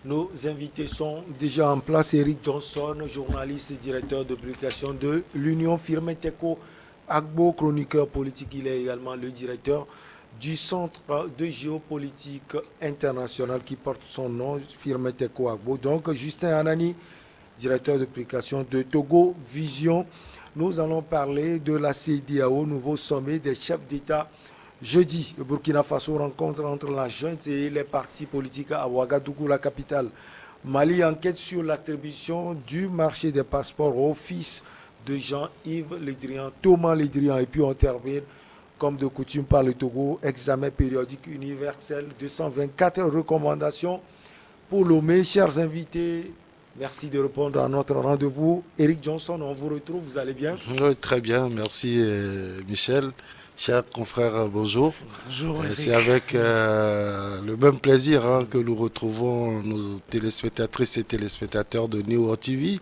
Nos invités sont déjà en place. Eric Johnson, journaliste et directeur de publication de l'Union Firmeteko Agbo, chroniqueur politique. Il est également le directeur du Centre de géopolitique internationale qui porte son nom, Firmeteko Agbo. Donc, Justin Anani, directeur de publication de Togo Vision. Nous allons parler de la CEDEAO, nouveau sommet des chefs d'État. Jeudi, le Burkina Faso rencontre entre la junte et les partis politiques à Ouagadougou, la capitale. Mali enquête sur l'attribution du marché des passeports au fils de Jean-Yves Le Drian, Thomas Le Drian. Et puis on termine, comme de coutume, par le Togo, examen périodique universel, 224 recommandations pour Lomé. Chers invités, merci de répondre à notre rendez-vous. Eric Johnson, on vous retrouve, vous allez bien? Oui, très bien, merci Michel. Chers confrères, bonjour. Bonjour. C'est avec le même plaisir que nous retrouvons nos téléspectatrices et téléspectateurs de New World TV,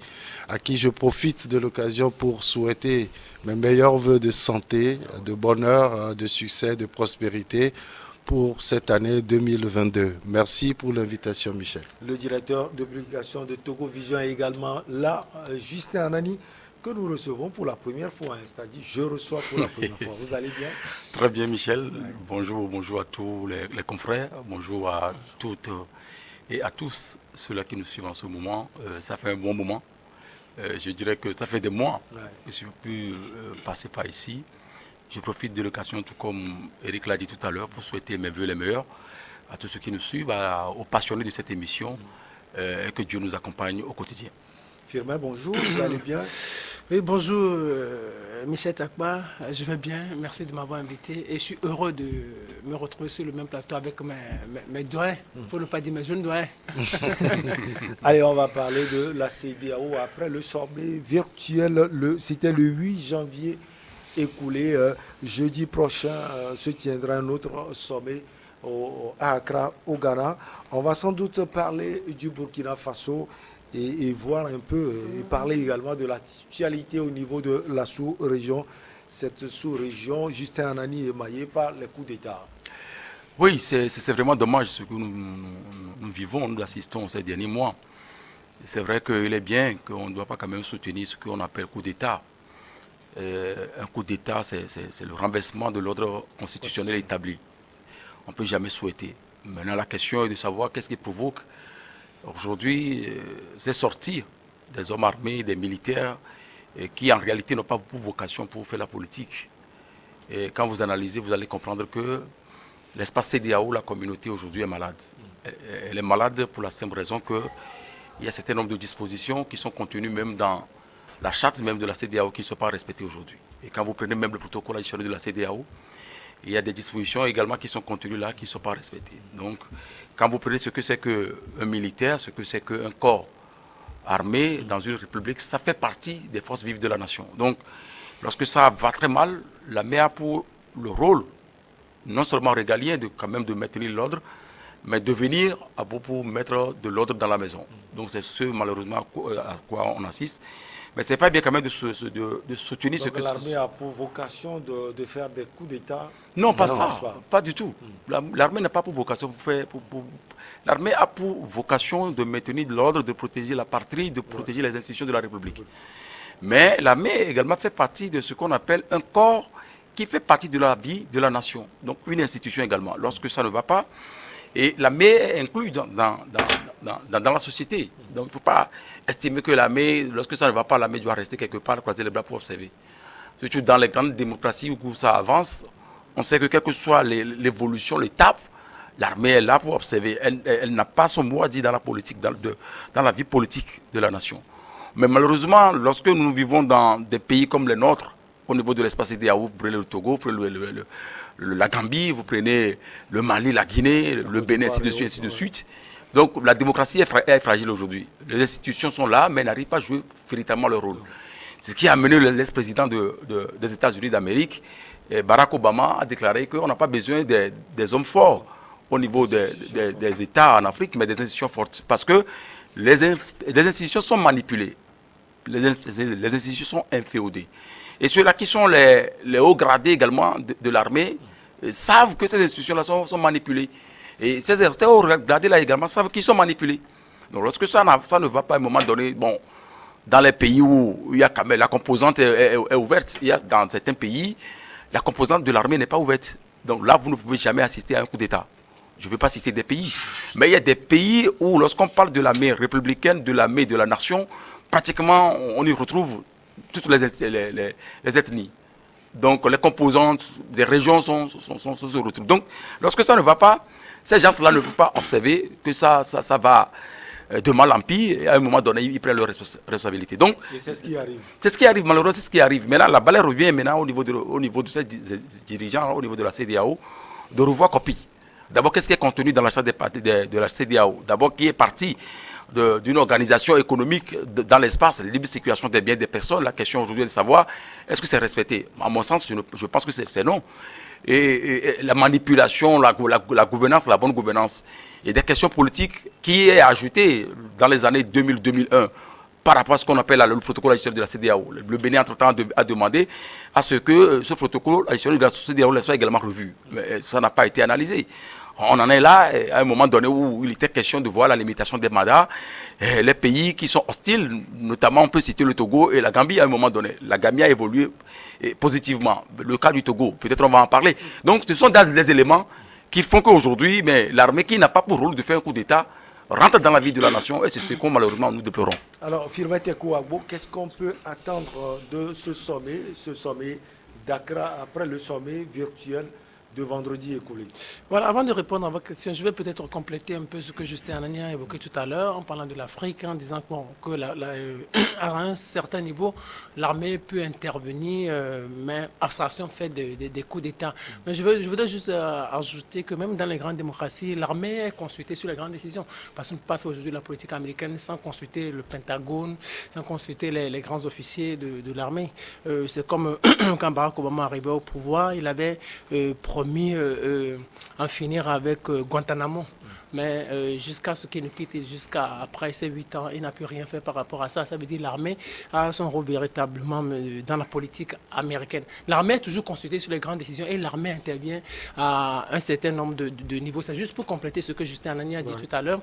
à qui je profite de l'occasion pour souhaiter mes meilleurs voeux de santé, de bonheur, de succès, de prospérité pour cette année 2022. Merci pour l'invitation, Michel. Le directeur de publication de Togo Vision est également là, Justin Anani, que nous recevons pour la première fois. C'est-à-dire, je reçois pour la première fois. Vous allez bien? Très bien, Michel. Bonjour à tous les confrères. Bonjour à toutes et à tous ceux-là qui nous suivent en ce moment. Ça fait un bon moment. Je dirais que ça fait des mois que je suis pu passer par ici. Je profite de l'occasion, tout comme Eric l'a dit tout à l'heure, pour souhaiter mes voeux les meilleurs à tous ceux qui nous suivent, aux passionnés de cette émission, et que Dieu nous accompagne au quotidien. Firmin, bonjour, vous allez bien? Oui, bonjour, Michel Takba, je vais bien, merci de m'avoir invité et je suis heureux de me retrouver sur le même plateau avec mes doyens, pour ne pas dire mes jeunes doyens. Allez, on va parler de la CEDEAO après le sommet virtuel, c'était le 8 janvier écoulé. Jeudi prochain se tiendra un autre sommet à Accra, au Ghana. On va sans doute parler du Burkina Faso et voir un peu, et parler également de l'actualité au niveau de la sous-région. Cette sous-région, Justin Anani, est émaillée par les coups d'État. Oui, c'est vraiment dommage ce que nous vivons, nous assistons ces derniers mois. C'est vrai qu'il est bien qu'on ne doit pas quand même soutenir ce qu'on appelle coup d'État. Un coup d'État, c'est le renversement de l'ordre constitutionnel établi. On ne peut jamais souhaiter. Maintenant, la question est de savoir qu'est-ce qui provoque aujourd'hui ces sorties des hommes armés, des militaires, qui en réalité n'ont pas pour vocation pour faire la politique. Et quand vous analysez, vous allez comprendre que l'espace CEDEAO, la communauté aujourd'hui est malade. Elle est malade pour la simple raison qu'il y a un certain nombre de dispositions qui sont contenues même dans la charte même de la CEDEAO qui ne sont pas respectées aujourd'hui. Et quand vous prenez même le protocole additionnel de la CEDEAO, il y a des dispositions également qui sont contenues là qui ne sont pas respectées. Donc, quand vous prenez ce que c'est qu'un militaire, ce que c'est qu'un corps armé dans une république, ça fait partie des forces vives de la nation. Donc, lorsque ça va très mal, l'armée a pour le rôle, non seulement régalien, quand même de maintenir l'ordre, mais de venir pour mettre de l'ordre dans la maison. Donc, c'est ce malheureusement à quoi on assiste. Mais ce n'est pas bien quand même de soutenir ce que... L'armée a pour vocation de faire des coups d'État? Non, pas ça, pas du tout. L'armée n'a pas pour vocation de faire... L'armée a pour vocation de maintenir l'ordre, de protéger la patrie, de protéger les institutions de la République. Mais l'armée également fait partie de ce qu'on appelle un corps qui fait partie de la vie de la nation. Donc une institution également. Lorsque ça ne va pas, et l'armée est inclue dans la société. Donc il ne faut pas estimer que l'armée, lorsque ça ne va pas, l'armée doit rester quelque part, croiser les bras pour observer. Surtout dans les grandes démocraties où ça avance, on sait que quelle que soit l'évolution, l'étape, l'armée est là pour observer. Elle n'a pas son mot à dire dans la politique, dans la vie politique de la nation. Mais malheureusement, lorsque nous vivons dans des pays comme les nôtres, au niveau de l'espace CEDEAO, vous prenez le Togo, vous prenez la Gambie, vous prenez le Mali, la Guinée, le Bénin, ainsi de suite. Donc la démocratie est fragile aujourd'hui. Les institutions sont là, mais n'arrivent pas à jouer véritablement leur rôle. C'est ce qui a amené l'ex-président des États-Unis d'Amérique, Barack Obama, a déclaré qu'on n'a pas besoin des hommes forts au niveau des États en Afrique, mais des institutions fortes. Parce que les institutions sont manipulées. Les institutions sont inféodées. Et ceux-là qui sont les hauts gradés également de l'armée savent que ces institutions-là sont manipulées. Et ces hauts gradés-là également savent qu'ils sont manipulés. Donc lorsque ça ne va pas à un moment donné, bon, dans les pays où il y a quand même la composante est ouverte, il y a dans certains pays, la composante de l'armée n'est pas ouverte. Donc là, vous ne pouvez jamais assister à un coup d'État. Je ne vais pas citer des pays, mais il y a des pays où lorsqu'on parle de l'armée républicaine, de l'armée de la nation, pratiquement on y retrouve toutes les ethnies. Donc les composantes des régions se retrouvent. Donc lorsque ça ne va pas, ces gens-là ne peuvent pas observer que ça va de mal en pire, et à un moment donné, ils prennent leurs responsabilités. Donc, c'est ce qui arrive. C'est ce qui arrive, malheureusement, c'est ce qui arrive. Maintenant, la balle revient maintenant au niveau de ces dirigeants, au niveau de la CEDEAO, de revoir copie. D'abord, qu'est-ce qui est contenu dans la charte de la CEDEAO? D'abord, qui est parti d'une organisation économique dans l'espace, la libre circulation des biens des personnes. La question aujourd'hui est de savoir, est-ce que c'est respecté? À mon sens, je pense que c'est non. Et la manipulation, la gouvernance, la bonne gouvernance. Il y a des questions politiques qui est ajoutée dans les années 2000-2001 par rapport à ce qu'on appelle le protocole additionnel de la CEDEAO. Le Bénin, entre-temps, a demandé à ce que ce protocole additionnel de la CEDEAO soit également revu. Mais ça n'a pas été analysé. On en est là, à un moment donné où il était question de voir la limitation des mandats. Les pays qui sont hostiles, notamment on peut citer le Togo et la Gambie à un moment donné. La Gambie a évolué positivement. Le cas du Togo, peut-être on va en parler. Donc ce sont des éléments qui font qu'aujourd'hui, l'armée qui n'a pas pour rôle de faire un coup d'État rentre dans la vie de la nation et c'est ce qu'on malheureusement nous déplorons. Alors, Firmin Tekou Agbo, qu'est-ce qu'on peut attendre de ce sommet d'Accra après le sommet virtuel de vendredi écoulé? Voilà, avant de répondre à votre question, je vais peut-être compléter un peu ce que Justin Anani a évoqué tout à l'heure en parlant de l'Afrique, en disant que à un certain niveau, l'armée peut intervenir, mais abstraction fait des coups d'État. Mais je voudrais juste ajouter que même dans les grandes démocraties, l'armée est consultée sur les grandes décisions. Parce qu'on ne peut pas faire aujourd'hui la politique américaine sans consulter le Pentagone, sans consulter les grands officiers de l'armée. C'est comme quand Barack Obama arrivait au pouvoir, il avait promis en finir avec Guantanamo. Mais jusqu'à ce qu'il nous quitte, jusqu'à après ces 8 ans, il n'a plus rien fait par rapport à ça. Ça veut dire que l'armée a son rôle véritablement dans la politique américaine. L'armée est toujours consultée sur les grandes décisions et l'armée intervient à un certain nombre de niveaux. C'est juste pour compléter ce que Justin Anani a dit tout à l'heure.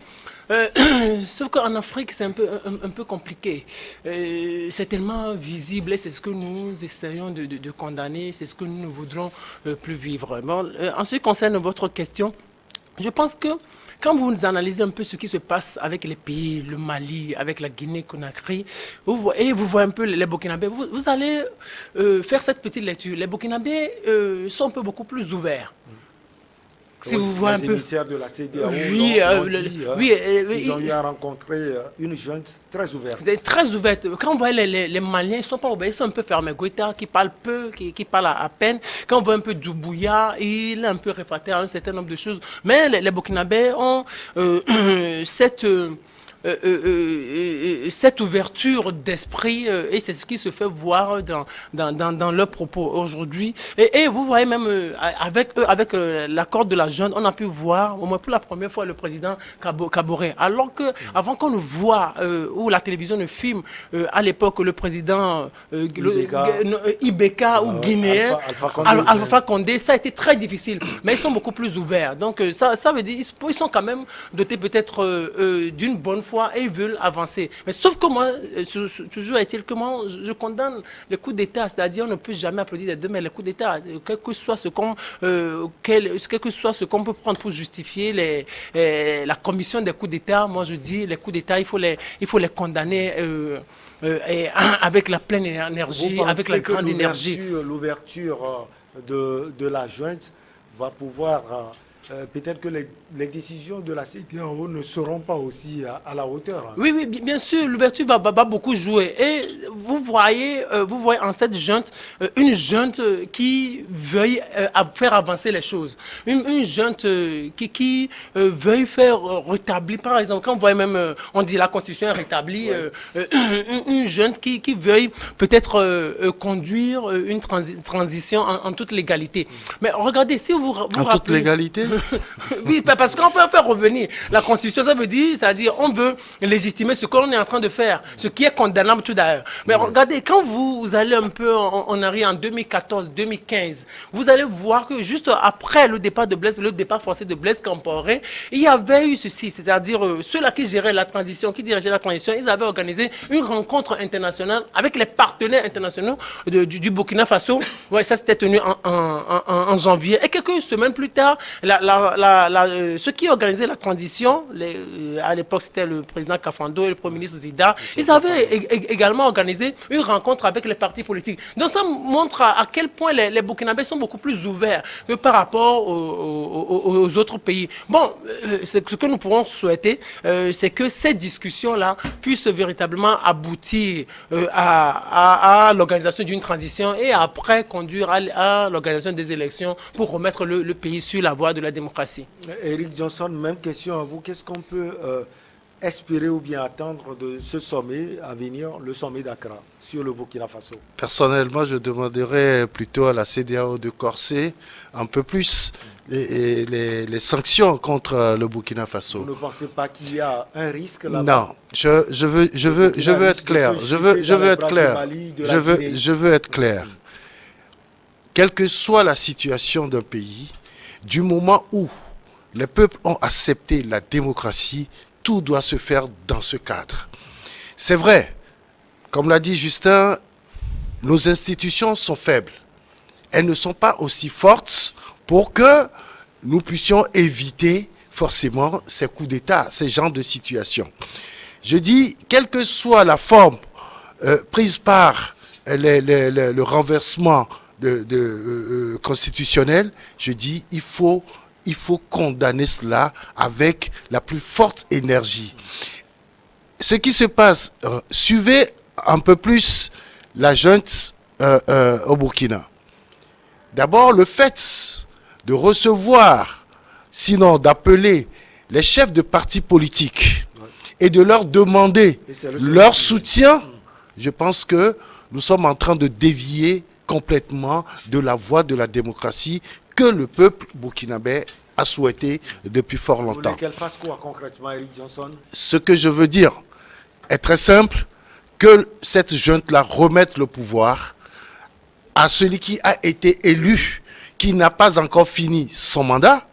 Sauf qu'en Afrique, c'est un peu compliqué. C'est tellement visible et c'est ce que nous essayons de condamner, c'est ce que nous ne voudrons plus vivre. Bon, en ce qui concerne votre question, je pense que quand vous analysez un peu ce qui se passe avec les pays, le Mali, avec la Guinée-Conakry, vous voyez un peu les Burkinabés, vous allez faire cette petite lecture. Les Burkinabés sont un peu beaucoup plus ouverts. Si vous voyez un peu. Les émissaires de la CEDEAO, ils ont eu à rencontrer une junte très ouverte. Très ouverte. Quand on voit les Maliens, ils ne sont pas ouverts, ils sont un peu fermés. Goïta, qui parle peu, qui parle à peine. Quand on voit un peu Doumbouya, il est un peu réfractaire à un certain nombre de choses. Mais les Burkinabés ont cette ouverture d'esprit et c'est ce qui se fait voir dans leurs propos aujourd'hui. Et vous voyez même avec l'accord de la jeune, on a pu voir au moins pour la première fois le président Kaboré. Alors que avant qu'on ne voit ou la télévision ne filme à l'époque le président Ibeka ou guinéen Alpha Condé, ça a été très difficile. Mais ils sont beaucoup plus ouverts. Donc ça veut dire ils sont quand même dotés peut-être d'une bonne foi et ils veulent avancer. Mais sauf que moi, toujours est-il que moi, je condamne les coups d'État, c'est-à-dire on ne peut jamais applaudir les deux, mais les coups d'État, quel que soit ce qu'on peut prendre pour justifier la commission des coups d'État, moi je dis les coups d'État, il faut les condamner avec la pleine énergie, avec la grande énergie. L'ouverture de la junte va pouvoir... peut-être que les décisions de la CEDEAO ne seront pas aussi à la hauteur. Oui, bien sûr, l'ouverture va beaucoup jouer. Et vous voyez en cette junte, une junte qui veuille faire avancer les choses. Une junte qui veuille faire rétablir, par exemple, quand on voit même, on dit la Constitution est rétablie, une junte qui veuille peut-être conduire une transition en toute légalité. Mais regardez, si vous en toute légalité Oui, parce qu'on peut faire revenir. La Constitution, ça veut dire, c'est-à-dire, on veut légitimer ce que l'on est en train de faire, ce qui est condamnable tout d'ailleurs. Mais regardez, quand vous allez un peu en arrière en 2014, 2015, vous allez voir que juste après le départ de Blaise, le départ forcé de Blaise Compaoré, il y avait eu ceci, c'est-à-dire ceux-là qui géraient la transition, qui dirigeaient la transition, ils avaient organisé une rencontre internationale avec les partenaires internationaux du Burkina Faso. Ouais, ça s'était tenu en janvier. Et quelques semaines plus tard, ceux qui organisaient la transition, à l'époque c'était le président Kafando et le premier ministre Zida, ils avaient également organisé une rencontre avec les partis politiques. Donc ça montre à quel point les Burkinabés sont beaucoup plus ouverts que par rapport aux autres pays. Bon, ce que nous pourrons souhaiter, c'est que ces discussions-là puissent véritablement aboutir à l'organisation d'une transition et après conduire à l'organisation des élections pour remettre le pays sur la voie de la démocratie. Eric Johnson, même question à vous. Qu'est-ce qu'on peut espérer ou bien attendre de ce sommet à venir, le sommet d'Accra, sur le Burkina Faso? Personnellement, je demanderais plutôt à la CEDEAO de corser un peu plus les sanctions contre le Burkina Faso. Vous ne pensez pas qu'il y a un risque là-bas? Non, je veux être clair. Je veux être clair. Quelle que soit la situation d'un pays, du moment où les peuples ont accepté la démocratie, tout doit se faire dans ce cadre. C'est vrai, comme l'a dit Justin, nos institutions sont faibles. Elles ne sont pas aussi fortes pour que nous puissions éviter forcément ces coups d'État, ces genres de situations. Je dis, quelle que soit la forme prise par le renversement constitutionnel, je dis, il faut condamner cela avec la plus forte énergie. Ce qui se passe, suivez un peu plus la junte au Burkina. D'abord, le fait de recevoir, sinon d'appeler les chefs de partis politiques et de leur demander leur soutien, je pense que nous sommes en train de dévier complètement de la voie de la démocratie que le peuple burkinabé a souhaité depuis fort longtemps. Vous voulez qu'elle fasse quoi concrètement, Eric Johnson? Ce que je veux dire est très simple, que cette junte-là remette le pouvoir à celui qui a été élu, qui n'a pas encore fini son mandat,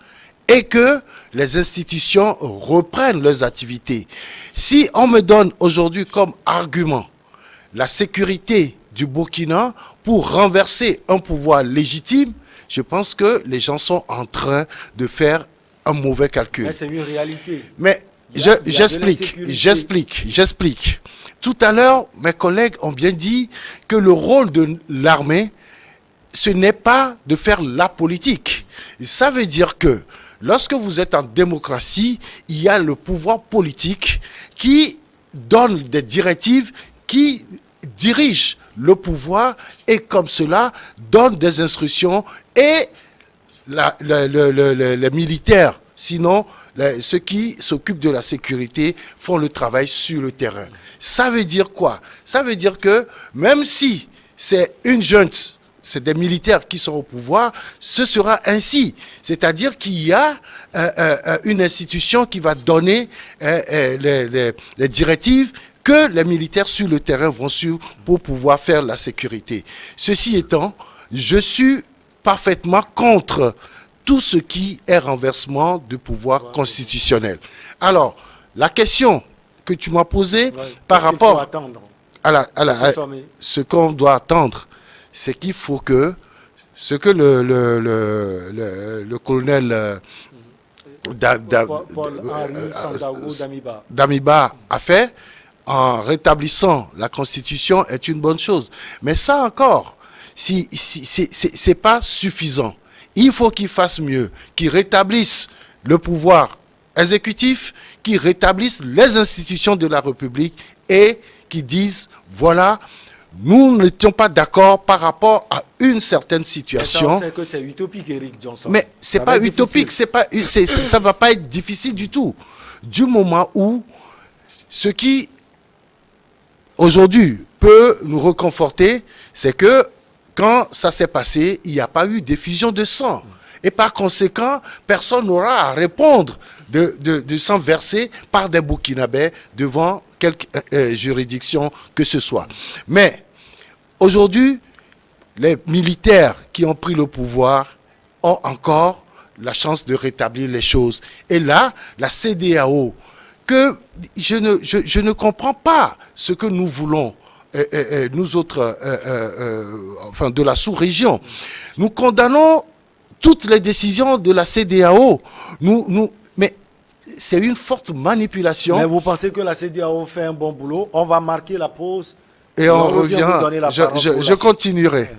et que les institutions reprennent leurs activités. Si on me donne aujourd'hui comme argument la sécurité du Burkina pour renverser un pouvoir légitime, je pense que les gens sont en train de faire un mauvais calcul. Mais c'est une réalité. Mais j'explique. Tout à l'heure, mes collègues ont bien dit que le rôle de l'armée, ce n'est pas de faire la politique. Ça veut dire que lorsque vous êtes en démocratie, il y a le pouvoir politique qui donne des directives, qui dirige le pouvoir et comme cela donne des instructions et les militaires, sinon ceux qui s'occupent de la sécurité font le travail sur le terrain. Ça veut dire quoi? Ça veut dire que même si c'est une junte, c'est des militaires qui sont au pouvoir, ce sera ainsi. C'est-à-dire qu'il y a une institution qui va donner les directives que les militaires sur le terrain vont suivre pour pouvoir faire la sécurité. Ceci étant, je suis parfaitement contre tout ce qui est renversement du pouvoir constitutionnel. Alors, la question que tu m'as posée par rapport à ce qu'on doit attendre, c'est qu'il faut que ce que le colonel Damiba a fait en rétablissant la Constitution est une bonne chose. Mais ça encore, c'est pas suffisant. Il faut qu'il fasse mieux, qu'il rétablisse le pouvoir exécutif, qu'il rétablisse les institutions de la République et qu'il dise, voilà, nous n'étions pas d'accord par rapport à une certaine situation. On sait que c'est utopique, Eric Johnson. Mais c'est pas utopique, ça va pas être difficile du tout. Du moment où ce qui aujourd'hui peut nous réconforter, c'est que quand ça s'est passé, il n'y a pas eu d'effusion de sang. Et par conséquent, personne n'aura à répondre de sang versé par des Burkinabés devant quelque juridiction que ce soit. Mais aujourd'hui, les militaires qui ont pris le pouvoir ont encore la chance de rétablir les choses. Et là, la CEDEAO, que je ne comprends pas ce que nous voulons, nous autres, enfin de la sous-région. Nous condamnons toutes les décisions de la CEDEAO. Mais c'est une forte manipulation. Mais vous pensez que la CEDEAO fait un bon boulot? On va marquer la pause. Et on revient. vous donner la parole pour Je continuerai.